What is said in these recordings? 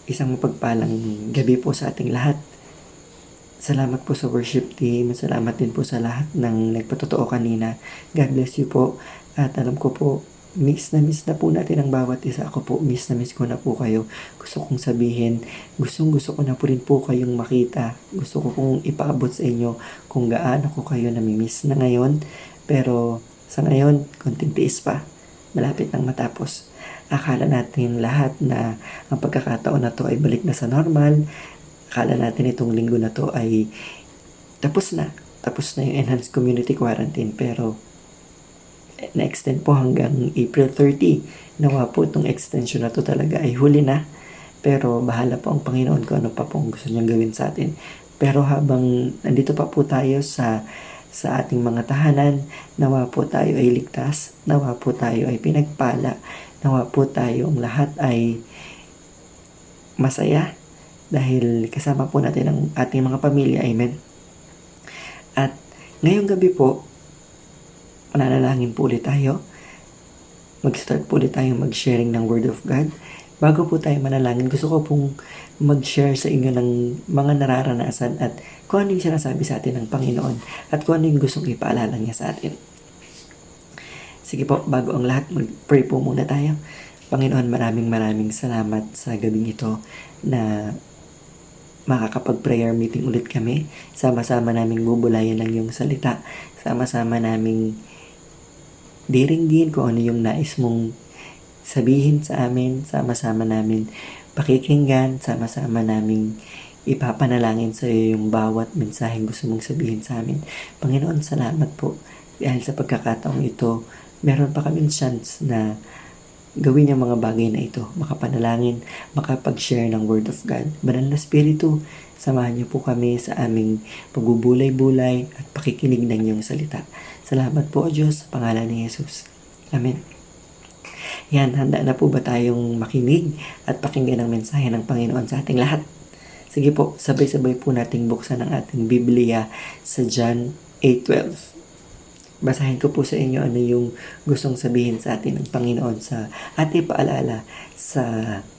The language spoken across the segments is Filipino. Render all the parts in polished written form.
Isang mapagpalang gabi po sa ating lahat. Salamat po sa worship team. Salamat din po sa lahat ng nagpatotoo kanina. God bless you po. At alam ko po, miss na po natin ang bawat isa. Ako po, miss na miss ko na po kayo. Gusto kong sabihin, gusto ko na po rin po kayong makita. Gusto ko pong ipaabot sa inyo kung gaano ko kayo namimiss na ngayon. Pero sa ngayon, konting tiis pa. Malapit nang matapos. Akala natin lahat na ang pagkakataon na to ay balik na sa normal. Akala natin itong linggo na to ay tapos na. Tapos na yung enhanced community quarantine. Pero na-extend po hanggang April 30. Nawa po itong extension na to talaga ay huli na. Pero bahala po ang Panginoon kung ano pa pong gusto niyang gawin sa atin. Pero habang nandito pa po tayo sa ating mga tahanan, nawa po tayo ay ligtas, nawa po tayo ay pinagpala, nawa po tayong lahat ay masaya dahil kasama po natin ang ating mga pamilya. Amen. At ngayong gabi po, mananalangin po ulit tayo. Mag-start po ulit tayo mag-sharing ng Word of God. Bago po tayo manalangin, gusto ko pong mag-share sa inyo ng mga nararanasan at kung ano yung sinasabi sa atin ng Panginoon at kung ano yung gustong ipaalala niya sa atin. Sige po, bago ang lahat, mag-pray po muna tayo. Panginoon, maraming salamat sa gabing ito na makakapag-prayer meeting ulit kami. Sama-sama naming bubulayan ng iyong salita. Sama-sama naming diringgin kung ano yung nais mong sabihin sa amin. Sama-sama namin pakikinggan. Sama-sama naming ipapanalangin sa iyo yung bawat mensaheng gusto mong sabihin sa amin. Panginoon, salamat po. Dahil sa pagkakataong ito, meron pa kaming chance na gawin yung mga bagay na ito, makapanalangin, makapag-share ng Word of God. Banal na Espiritu, samahan niyo po kami sa aming pagbubulay-bulay at pakikinig ng iyong salita. Salamat po, O Diyos, sa pangalan ni Jesus. Amen. Yan, handa na po ba tayong makinig at pakinggan ang mensahe ng Panginoon sa ating lahat? Sige po, sabay-sabay po nating buksan ang ating Biblia sa John 8:12. Basahin ko po sa inyo ano yung gustong sabihin sa atin ng Panginoon sa ating paalala sa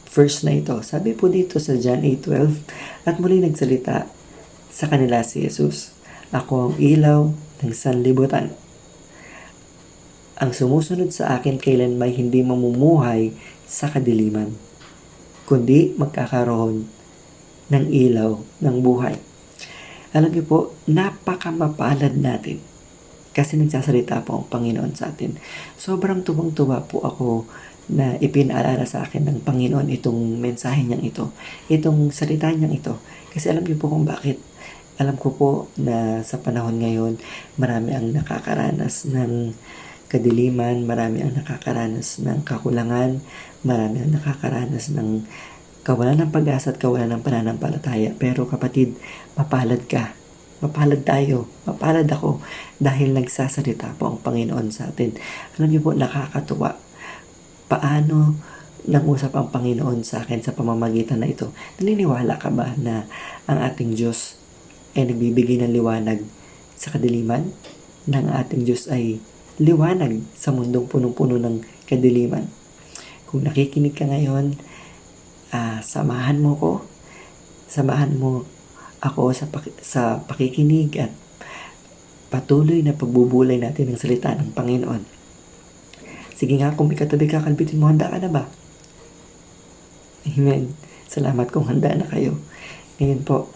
verse na ito. Sabi po dito sa John 8:12, at muli nagsalita sa kanila si Jesus, "Ako ang ilaw ng sanlibutan. Ang sumusunod sa akin kailanman hindi mamumuhay sa kadiliman, kundi magkakaroon ng ilaw ng buhay." Alam niyo po, napakamapalad natin kasi nagsasalita po ang Panginoon sa atin. Sobrang tuwang-tuwa po ako na ipinaalala sa akin ng Panginoon itong mensahe niyang ito, itong salita niyang ito. Kasi alam niyo po kung bakit. Alam ko po na sa panahon ngayon, marami ang nakakaranas ng kadiliman, marami ang nakakaranas ng kakulangan, marami ang nakakaranas ng kawalan ng pag-asa at kawalan ng pananampalataya. Pero kapatid, mapalad ka. Mapalad tayo, mapalad ako dahil nagsasalita po ang Panginoon sa atin. Alam niyo po, nakakatuwa. Paano nang-usap ang Panginoon sa akin sa pamamagitan na ito? Naniniwala ka ba na ang ating Diyos ay nagbibigay ng liwanag sa kadiliman? Na ang ating Diyos ay liwanag sa mundong punong-puno ng kadiliman? Kung nakikinig ka ngayon, samahan mo ko. Samahan mo ako sa pakikinig at patuloy na pagbubulay natin ng salita ng Panginoon. Sige nga, kung may katabi ka, kalbitin mo, handa ka na ba? Amen. Salamat kung handa na kayo. Ngayon po,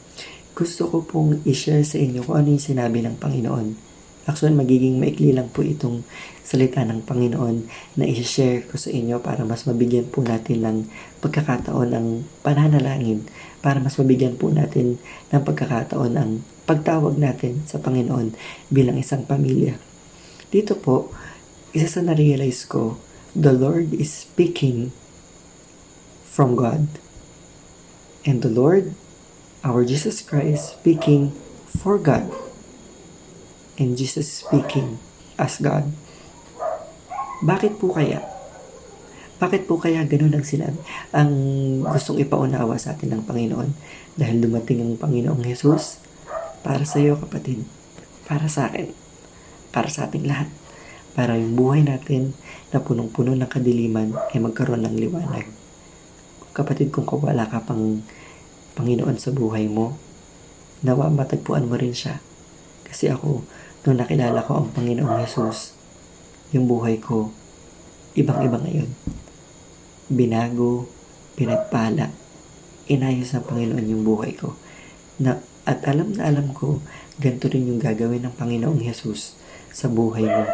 gusto ko pong i-share sa inyo kung ano yung sinabi ng Panginoon. Actually, magiging maikli lang po itong salita ng Panginoon na i-share ko sa inyo para mas mabigyan po natin ng pagkakataon ng pananalangin, para mas mabigyan po natin ng pagkakataon ang pagtawag natin sa Panginoon bilang isang pamilya. Dito po, isa sa na-realize ko, the Lord is speaking from God. And the Lord, our Jesus Christ, speaking for God. And Jesus speaking as God. Bakit po kaya? Bakit po kaya ganun ang sinabi? Ang gustong ipaunawa sa atin ng Panginoon. Dahil dumating ang Panginoong Jesus para sa iyo, kapatid. Para sa akin. Para sa ating lahat. Para yung buhay natin na punong-puno ng kadiliman ay magkaroon ng liwanag. kapatid, kung wala ka pang Panginoon sa buhay mo, nawa matagpuan mo rin siya. Kasi ako, nung nakilala ko ang Panginoong Jesus, yung buhay ko, ibang-iba ngayon. Binago, pinagpala, inayos ng Panginoon yung buhay ko. At alam na alam ko, ganito rin yung gagawin ng Panginoong Jesus sa buhay mo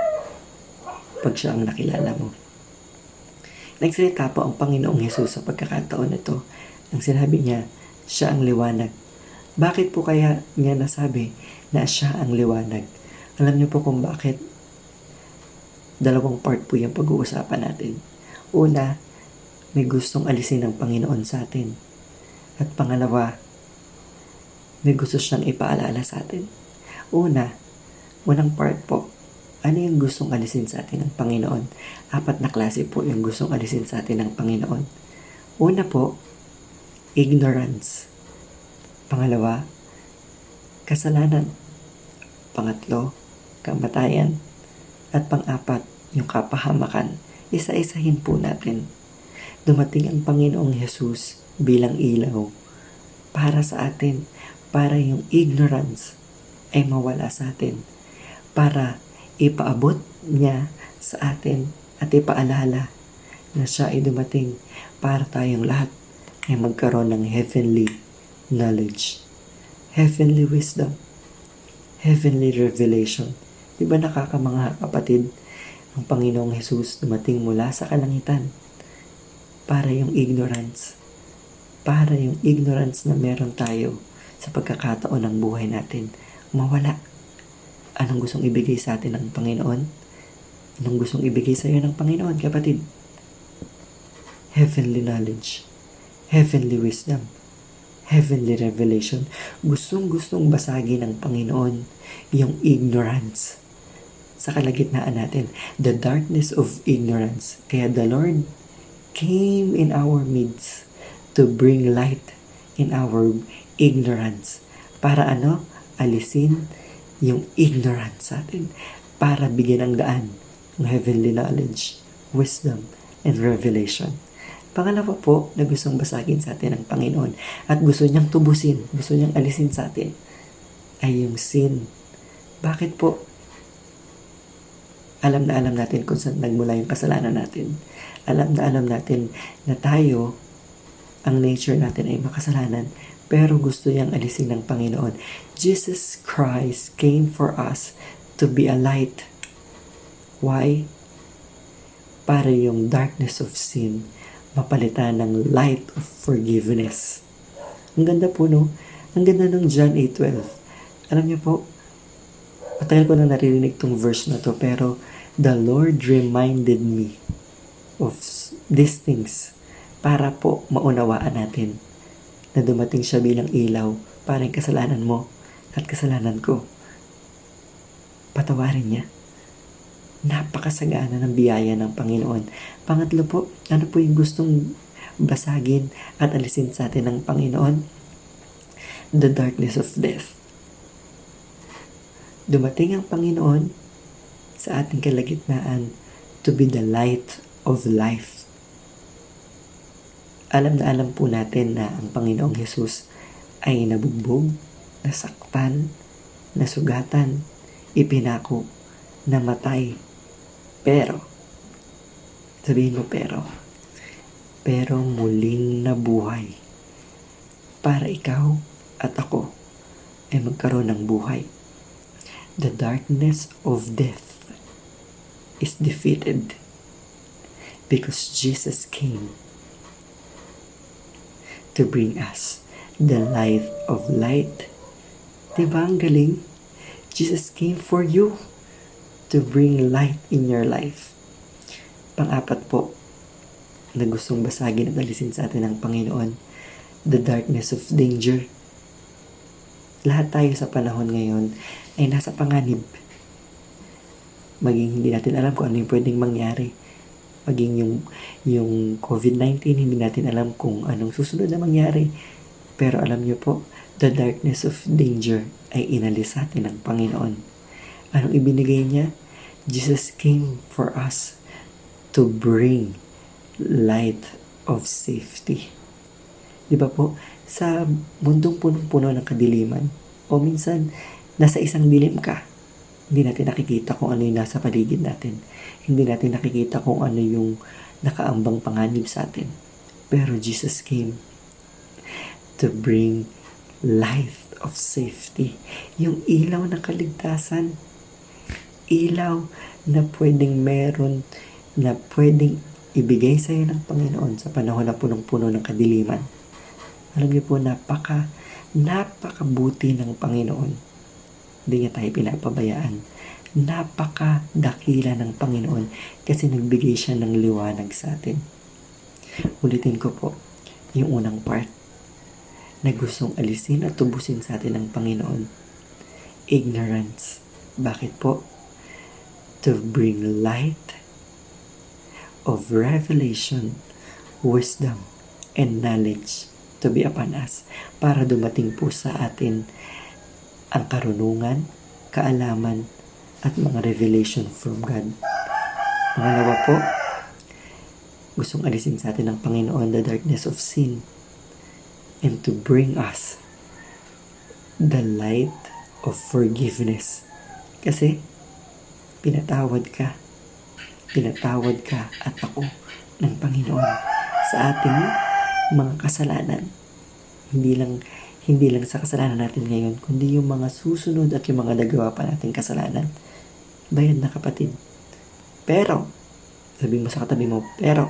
pag siya ang nakilala mo. Nagsalita po ang Panginoong Jesus sa pagkakataon nito. Ang sinabi niya, siya ang liwanag. Bakit po kaya niya nasabi na siya ang liwanag? Alam niyo po kung bakit? Dalawang part po yung pag-uusapan natin. Una, may gustong alisin ng Panginoon sa atin. At pangalawa, may gusto siyang ipaalala sa atin. Unang part po, ano yung gustong alisin sa atin ng Panginoon? 4 na klase po yung gustong alisin sa atin ng Panginoon. Una po, ignorance. Pangalawa, kasalanan. Pangatlo, kamatayan. At pang-4, yung kapahamakan. Isa-isahin po natin. Dumating ang Panginoong Jesus bilang ilaw para sa atin, para yung ignorance ay mawala sa atin, para ipaabot niya sa atin at ipaalala na siya ay dumating para tayong lahat ay magkaroon ng heavenly knowledge, heavenly wisdom, heavenly revelation. Diba nakakamangha, kapatid? Ang Panginoong Jesus dumating mula sa kalangitan para yung ignorance na meron tayo sa pagkakataon ng buhay natin mawala. Anong gustong ibigay sa atin ng Panginoon? Anong gustong ibigay sa iyo ng Panginoon, kapatid? Heavenly knowledge, heavenly wisdom, heavenly revelation. Gustong basagin ng Panginoon yung ignorance sa kalagitnaan natin, the darkness of ignorance. Kaya the Lord came in our midst to bring light in our ignorance. Para alisin yung ignorance sa atin. Para bigyan ng daan ng heavenly knowledge, wisdom, and revelation. Pangalawa po na gustong basagin sa atin ng Panginoon at gusto niyang tubusin, gusto niyang alisin sa atin ay yung sin. Bakit po? Alam na alam natin kung saan nagmula yung kasalanan natin. Alam na alam natin na tayo, ang nature natin ay makasalanan, pero gusto niyang alisin ng Panginoon. Jesus Christ came for us to be a light. Why? Para yung darkness of sin mapalitan ng light of forgiveness. Ang ganda po, no? Ang ganda ng John 8:12. Alam niyo po, matagal ko na naririnig tong verse na to, pero the Lord reminded me of these things para po maunawaan natin na dumating siya bilang ilaw para yung kasalanan mo at kasalanan ko. Patawarin niya. Napakasagana ng biyaya ng Panginoon. Pangatlo po, ano po yung gustong basagin at alisin sa atin ng Panginoon? The darkness of death. Dumating ang Panginoon sa ating kalagitnaan to be the light of life. Alam na alam po natin na ang Panginoong Jesus ay nabugbog, nasaktan, nasugatan, ipinako, namatay. Pero, sabihin mo pero muling nabuhay para ikaw at ako ay magkaroon ng buhay. The darkness of death is defeated because Jesus came to bring us the light of light. Diba ang galing? Jesus came for you to bring light in your life. Pang-apat po na gustong basagin at alisin sa atin ng Panginoon, the darkness of danger. Lahat tayo sa panahon ngayon ay nasa panganib. Maging hindi natin alam kung ano yung pwedeng mangyari. Maging yung COVID-19, hindi natin alam kung anong susunod na mangyari. Pero alam niyo po, the darkness of danger ay inalis sa atin ng Panginoon. Anong ibinigay niya? Jesus came for us to bring light of safety. Di ba po? Sa mundong punong-puno ng kadiliman, o minsan, nasa isang dilim ka, hindi natin nakikita kung ano yung nasa paligid natin. Hindi natin nakikita kung ano yung nakaambang panganib sa atin. Pero Jesus came to bring life of safety. Yung ilaw ng kaligtasan. Ilaw na pwedeng meron, na pwedeng ibigay sa iyo ng Panginoon sa panahon na punong-puno ng kadiliman. Alam niyo po, napakabuti ng Panginoon. Hindi niya tayo pinapabayaan. Napakadakila ng Panginoon kasi nagbigay siya ng liwanag sa atin. Ulitin ko po, yung unang part na gustong alisin at tubusin sa atin ng Panginoon. Ignorance. Bakit po? To bring light of revelation, wisdom, and knowledge to be upon us. Para dumating po sa atin ang karunungan, kaalaman, at mga revelation from God. Pangalawa po, gustong alisin sa atin ng Panginoon the darkness of sin and to bring us the light of forgiveness. Kasi pinatawad ka at ako ng Panginoon sa ating mga kasalanan. Hindi lang sa kasalanan natin ngayon, kundi yung mga susunod at yung mga nagawa pa nating kasalanan. Bayad na, kapatid. Pero, sabi mo sa katabi mo, pero,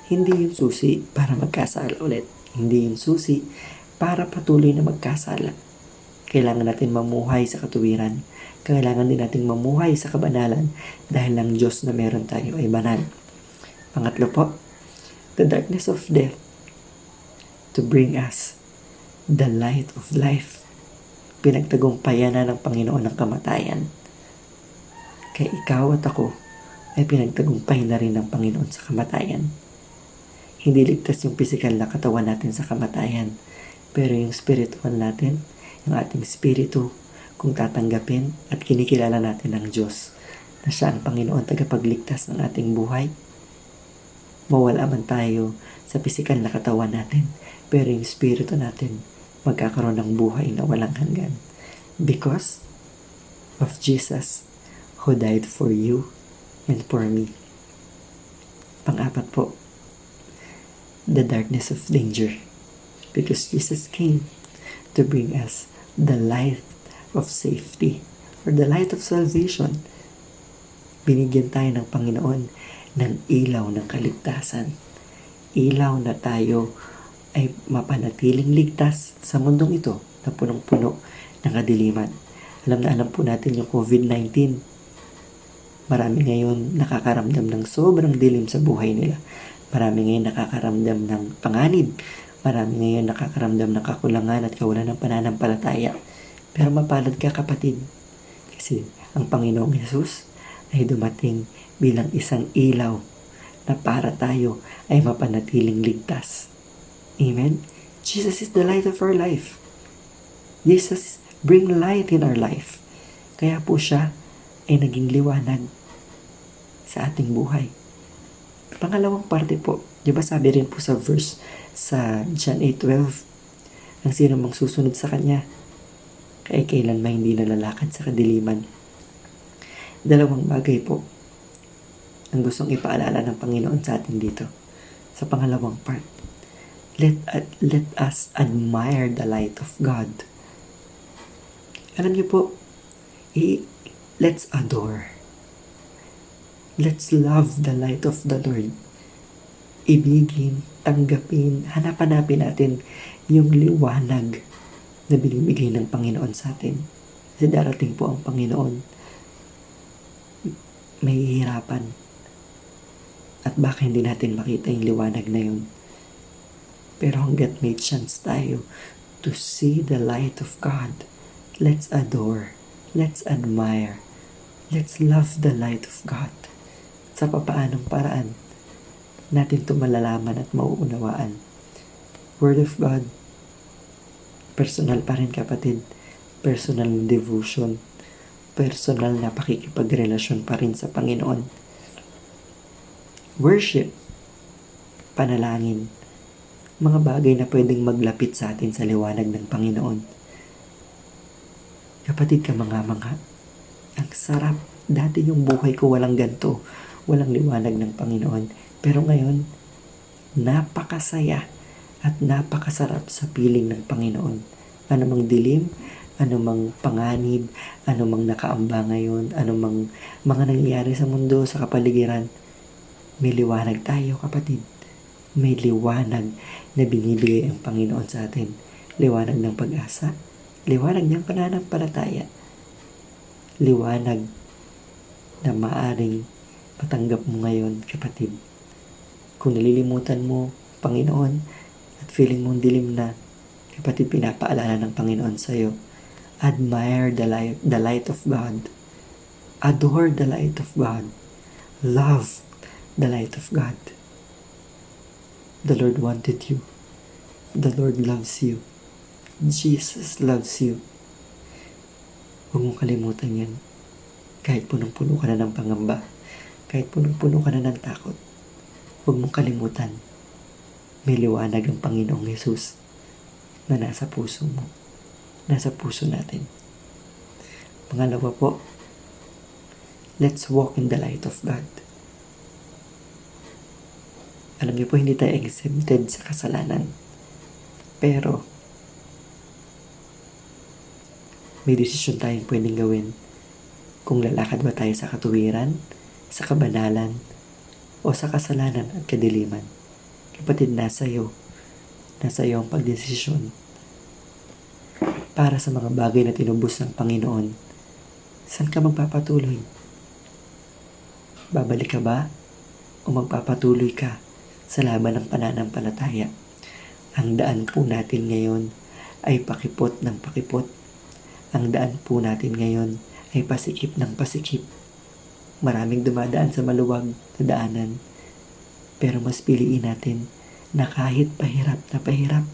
hindi yun susi para magkasala ulit. Hindi yun susi para patuloy na magkasala. Kailangan natin mamuhay sa katuwiran. Kailangan din natin mamuhay sa kabanalan dahil ang Diyos na meron tayo ay banal. Pangatlo po, the darkness of death to bring us the light of life. Pinagtagumpayan na ng Panginoon ng kamatayan. Kaya ikaw at ako ay pinagtagumpay na rin ng Panginoon sa kamatayan. Hindi ligtas yung physical na katawan natin sa kamatayan, pero yung spiritual natin, yung ating spiritu, kung tatanggapin at kinikilala natin ang Diyos na siya ang Panginoon tagapagligtas ng ating buhay, mawala man tayo sa physical na katawan natin, pero yung spirito natin magkakaroon ng buhay na walang hanggan because of Jesus who died for you and for me. Pang-apat po, the darkness of danger, because Jesus came to bring us the light of safety or the light of salvation. Binigyan tayo ng Panginoon ng ilaw ng kaligtasan. Ilaw na tayo ay mapanatiling ligtas sa mundong ito na punong-puno ng kadiliman. Alam na alam po natin yung COVID-19. Marami ngayon nakakaramdam ng sobrang dilim sa buhay nila. Marami ngayon nakakaramdam ng panganib. Marami ngayon nakakaramdam ng kakulangan at kawalan ng pananampalataya. Pero mapalad ka, kapatid. Kasi ang Panginoong Hesus ay dumating bilang isang ilaw na para tayo ay mapanatiling ligtas. Amen? Jesus is the light of our life. Jesus bring light in our life. Kaya po siya ay naging liwanag sa ating buhay. Pangalawang parte po, di ba sabi rin po sa verse sa John 8:12, ang sino mang susunod sa Kanya, kaya kailan may hindi nalalakad sa kadiliman. Dalawang bagay po ang gustong ipaalala ng Panginoon sa atin dito. Sa pangalawang part, let us admire the light of God. Alam niyo po, let's adore. Let's love the light of the Lord. Ibigin, tanggapin, hanap-hanapin natin yung liwanag na binibigay ng Panginoon sa atin. Kasi darating po ang Panginoon. May hihirapan. At baka hindi natin makita yung liwanag na yun. Pero hanggat may chance tayo to see the light of God, let's adore, let's admire, let's love the light of God. Sa papaanong paraan natin ito malalaman at mauunawaan. Word of God, personal pa rin, kapatid. Personal devotion, personal na pakikipagrelasyon pa rin sa Panginoon. Worship, panalangin, mga bagay na pwedeng maglapit sa atin sa liwanag ng Panginoon. Kapatid, kamangha-mangha, ang sarap. Dati yung buhay ko walang ganito, walang liwanag ng Panginoon. Pero ngayon, napakasaya at napakasarap sa piling ng Panginoon. Ano mang dilim, ano mang panganib, ano mang nakaamba ngayon, ano mang mga nangyayari sa mundo, sa kapaligiran, may liwanag tayo, kapatid. May liwanag na binibigay ang Panginoon sa atin. Liwanag ng pag-asa, liwanag ng pananampalataya, liwanag na maaring matanggap mo ngayon, kapatid. Kung nalilimutan mo, Panginoon, at feeling mong dilim na, kapatid, pinapaalala ng Panginoon sa iyo. Admire the light of God. Adore the light of God. Love the light of God. The Lord wanted you. The Lord loves you. Jesus loves you. Huwag mong kalimutan yan. Kahit punong-puno ka na ng pangamba, kahit punong-puno ka na ng takot, huwag mong kalimutan, may liwanag ang Panginoong Jesus na nasa puso mo, nasa puso natin. Pangalawa po, let's walk in the light of God. Alam niyo po, hindi tayo exempted sa kasalanan. Pero, may desisyon tayong pwedeng gawin. Kung lalakad ba tayo sa katuwiran, sa kabanalan, o sa kasalanan at kadiliman. Kapatid, nasa iyo ang pagdesisyon para sa mga bagay na tinubos ng Panginoon. Saan ka magpapatuloy? Babalik ka ba o magpapatuloy ka sa laban ng pananampalataya? Ang daan po natin ngayon ay pakipot ng pakipot. Ang daan po natin ngayon ay pasikip ng pasikip. Maraming dumadaan sa maluwag na daanan. Pero mas piliin natin na kahit pahirap na pahirap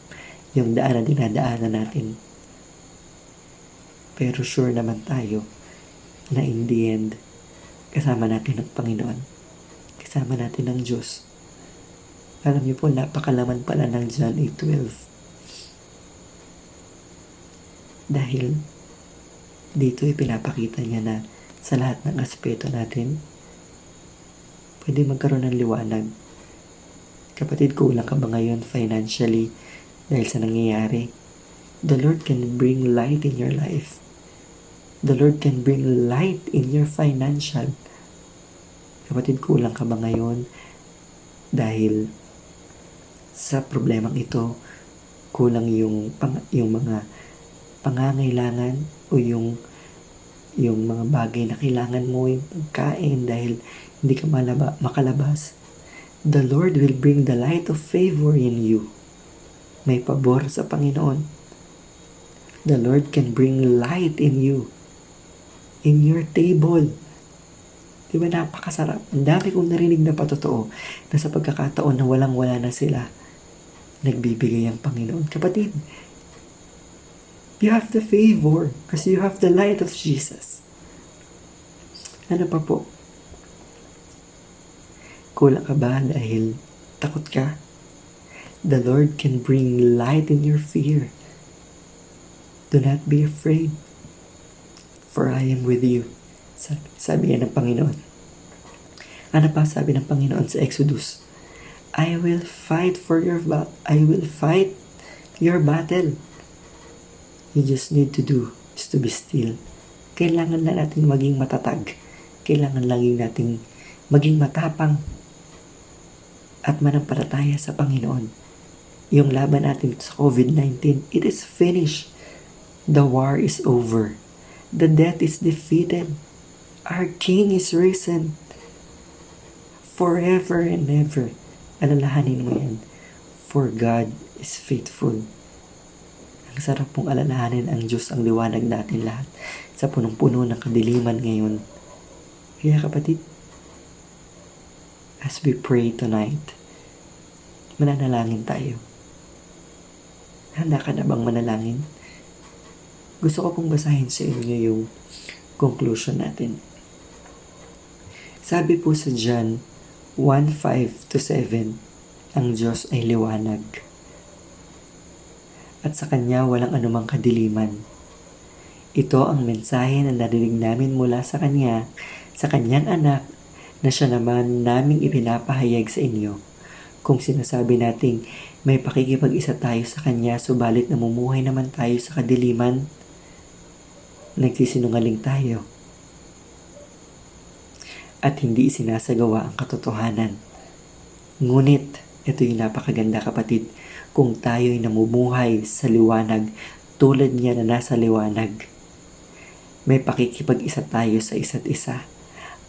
yung daan na dinadaanan natin. Pero sure naman tayo na in the end, kasama natin ang Panginoon. Kasama natin ang Diyos. Alam niyo po, napakalaman pala ng John 8:12. Dahil dito ipinapakita niya na sa lahat ng aspeto natin, pwede magkaroon ng liwanag. Kapatid, kulang ka ba ngayon financially dahil sa nangyayari? The Lord can bring light in your life. The Lord can bring light in your financial. Kapatid, kulang ka ba ngayon dahil sa problemang ito, kulang yung mga pangangailangan o yung mga bagay na kailangan mo, yung pagkain dahil hindi ka makalabas. The Lord will bring the light of favor in you. May pabor sa Panginoon. The Lord can bring light in you. In your table. Diba napakasarap? Ang dami kong narinig na patotoo na sa pagkakataon na walang-wala na sila, nagbibigay ang Panginoon. Kapatid, you have the favor because you have the light of Jesus. Ano pa po? Kulang ka ba dahil takot ka? The Lord can bring light in your fear. Do not be afraid, for I am with you. Sabi yan ng Panginoon. Ano pa sabi ng Panginoon sa Exodus? I will fight your battle. You just need to do is to be still. Kailangan lang natin maging matatag. Kailangan lang natin maging matapang at manampalataya sa Panginoon. Yung laban natin sa COVID-19, it is finished. The war is over. The death is defeated. Our King is risen. Forever and ever. Alalahanin mo yan. For God is faithful. Ang sarap pong alalahanin ang Diyos ang liwanag natin lahat sa punong-puno ng kadiliman ngayon. Kaya kapatid, as we pray tonight, mananalangin tayo. Handa ka na bang manalangin? Gusto ko pong basahin sa inyo yung conclusion natin. Sabi po sa John 1:5-7, ang Diyos ay liwanag. at sa Kanya walang anumang kadiliman. Ito ang mensahe na narinig namin mula sa Kanya, sa Kanyang anak, na Siya naman naming ipinapahayag sa inyo. Kung sinasabi nating may pakikipag-isa tayo sa Kanya, subalit namumuhay naman tayo sa kadiliman, nagsisinungaling tayo at hindi isinasagawa ang katotohanan. Ngunit, ito yung napakaganda kapatid, kung tayo'y namumuhay sa liwanag tulad niya na nasa liwanag, may pakikipag-isa tayo sa isa't isa.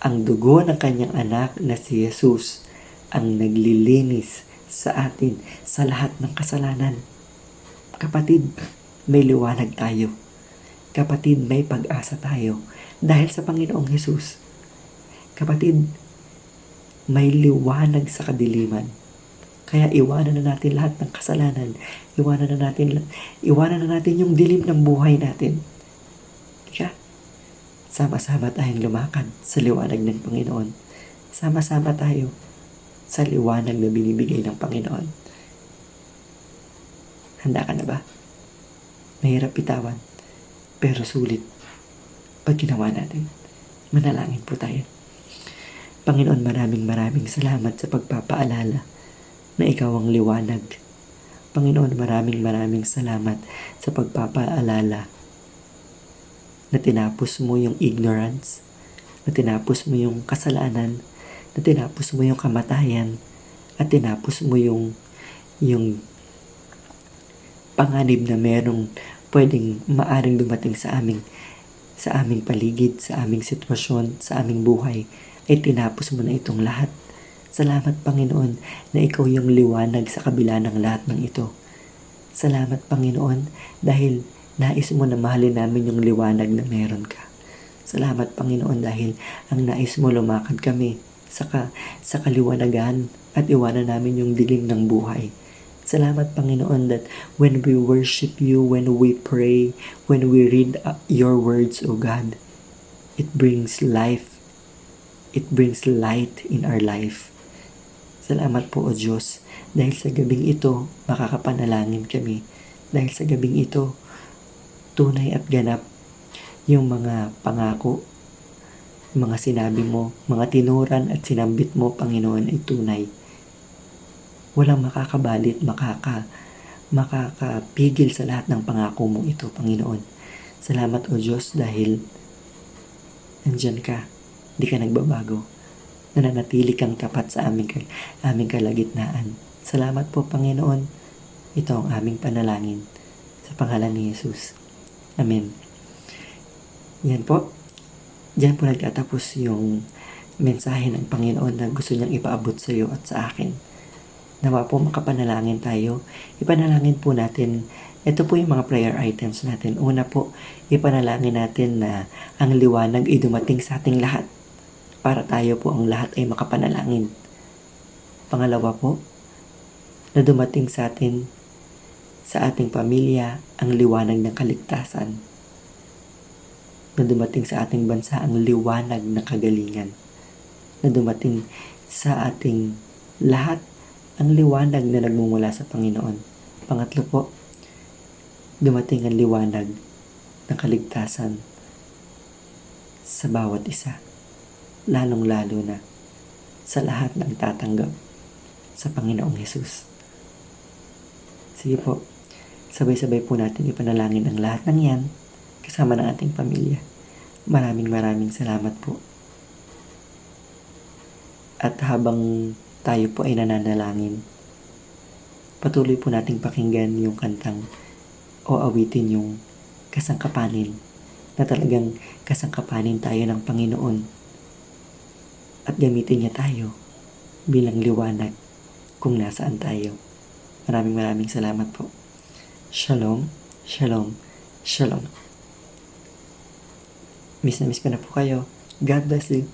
Ang dugo ng kanyang anak na si Jesus ang naglilinis sa atin sa lahat ng kasalanan. Kapatid, may liwanag tayo. Kapatid, may pag-asa tayo dahil sa Panginoong Jesus. Kapatid, may liwanag sa kadiliman. Kaya iwanan na natin lahat ng kasalanan. Iwanan na natin yung dilim ng buhay natin. Kaya, sama-sama tayong lumakad sa liwanag ng Panginoon. Sama-sama tayo sa liwanag na binibigay ng Panginoon. Handa ka na ba? Mahirap bitawan, pero sulit pag ginawa natin. Manalangin po tayo. Panginoon, maraming salamat sa pagpapaalala na Ikaw ang liwanag. Panginoon, maraming salamat sa pagpapaalala na tinapos mo yung ignorance, na tinapos mo yung kasalanan, na tinapos mo yung kamatayan, at tinapos mo yung panganib na merong pwedeng maaring dumating sa aming paligid, sa aming sitwasyon, sa aming buhay, ay tinapos mo na itong lahat. Salamat Panginoon na Ikaw yung liwanag sa kabila ng lahat ng ito. Salamat Panginoon dahil nais mo na mahalin namin yung liwanag na meron ka. Salamat Panginoon dahil ang nais mo lumakad kami sa kaliwanagan at iwanan namin yung dilim ng buhay. Salamat Panginoon that when we worship You, when we pray, when we read Your words, O God, it brings life. It brings light in our life. Salamat po O Diyos dahil sa gabing ito makakapanalangin kami. Dahil sa gabing ito tunay at ganap yung mga pangako, mga sinabi mo, mga tinuran at sinambit mo Panginoon ay tunay. Walang makakabalit, makakapigil sa lahat ng pangako mong ito Panginoon. Salamat O Diyos dahil nandyan ka. Di ka nagbabago. Nananatili kang tapat sa aming kalagitnaan. Salamat po, Panginoon. Ito ang aming panalangin. Sa pangalan ni Jesus. Amen. Yan po. Diyan po nagtatapos yung mensahe ng Panginoon na gusto niyang ipaabot sa iyo at sa akin. Nawa po makapanalangin tayo. Ipanalangin po natin. Ito po yung mga prayer items natin. Una po, ipanalangin natin na ang liwanag ay dumating sa ating lahat. Para tayo po ang lahat ay makapanalangin. Pangalawa po, na dumating sa atin, sa ating pamilya, ang liwanag ng kaligtasan. Na dumating sa ating bansa ang liwanag ng kagalingan. Na dumating sa ating lahat ang liwanag na nagmumula sa Panginoon. Pangatlo po, dumating ang liwanag ng kaligtasan sa bawat isa. Lalong-lalo na sa lahat ng tatanggap sa Panginoong Jesus. Sige po, sabay-sabay po natin ipanalangin ang lahat ng yan kasama ng ating pamilya. Maraming salamat po. At habang tayo po ay nananalangin, patuloy po nating pakinggan yung kantang o awitin yung kasangkapanin na talagang kasangkapanin tayo ng Panginoon at gamitin niya tayo bilang liwanag kung nasaan tayo. Maraming salamat po. Shalom, shalom, shalom. Miss na miss ko na po kayo. God bless you.